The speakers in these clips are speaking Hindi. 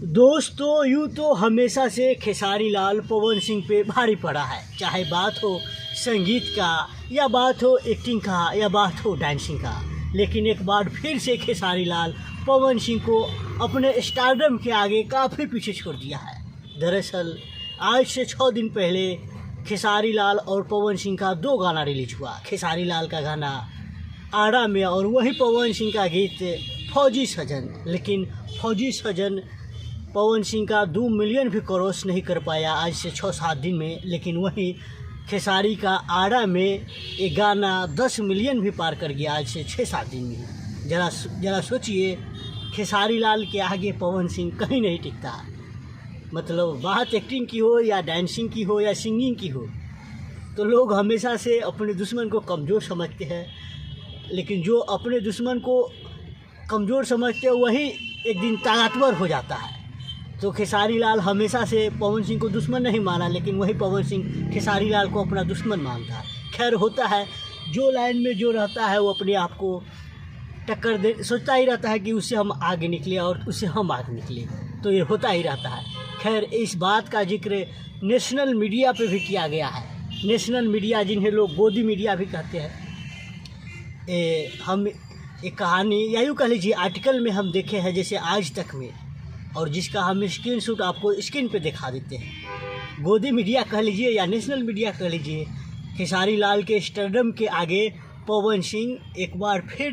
दोस्तों यूँ तो हमेशा से खेसारी लाल पवन सिंह पे भारी पड़ा है, चाहे बात हो संगीत का या बात हो एक्टिंग का या बात हो डांसिंग का। लेकिन एक बार फिर से खेसारी लाल पवन सिंह को अपने स्टारडम के आगे काफ़ी पीछे छोड़ दिया है। दरअसल आज से 6 दिन पहले खेसारी लाल और पवन सिंह का 2 गाना रिलीज हुआ। खेसारी लाल का गाना आड़ा में और वहीं पवन सिंह का गीत फौजी सजन। लेकिन फौजी सजन पवन सिंह का 2 मिलियन भी क्रॉस नहीं कर पाया आज से 6-7 दिन में। लेकिन वहीं खेसारी का आड़ा में ये गाना 10 मिलियन भी पार कर गया आज से 6-7 दिन में। ज़रा सोचिए, खेसारी लाल के आगे पवन सिंह कहीं नहीं टिकता। मतलब बात एक्टिंग की हो या डांसिंग की हो या सिंगिंग की हो, तो लोग हमेशा से अपने दुश्मन को कमज़ोर समझते हैं। लेकिन जो अपने दुश्मन को कमज़ोर समझते हैं वही एक दिन ताकतवर हो जाता है। तो खेसारी लाल हमेशा से पवन सिंह को दुश्मन नहीं माना, लेकिन वही पवन सिंह खेसारी लाल को अपना दुश्मन मानता है। खैर, होता है, जो लाइन में जो रहता है वो अपने आप को टक्कर दे सोचता ही रहता है कि उससे हम आगे निकले और उससे हम आगे निकले, तो ये होता ही रहता है। खैर, इस बात का जिक्र नेशनल मीडिया पे भी किया गया है। नेशनल मीडिया, जिन्हें लोग गोदी मीडिया भी कहते हैं, हम एक कहानी या यूँ कह लीजिए आर्टिकल में हम देखे हैं, जैसे आज तक में, और जिसका हम स्क्रीनशॉट आपको स्क्रीन पे दिखा देते हैं। गोदी मीडिया कह लीजिए या नेशनल मीडिया कह लीजिए, खेसारी लाल के स्टारडम के आगे पवन सिंह एक बार फिर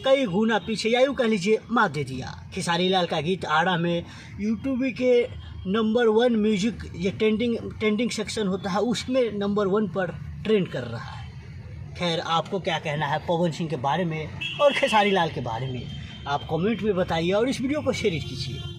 कई गुना पीछे या यूँ कह लीजिए मात दे दिया। खेसारी लाल का गीत आड़ा में यूट्यूब के नंबर 1 म्यूजिक, ये ट्रेंडिंग सेक्शन होता है, उसमें नंबर 1 पर ट्रेंड कर रहा है। खैर, आपको क्या कहना है पवन सिंह के बारे में और खेसारी लाल के बारे में, आप कमेंट में बताइए और इस वीडियो को शेयर कीजिए।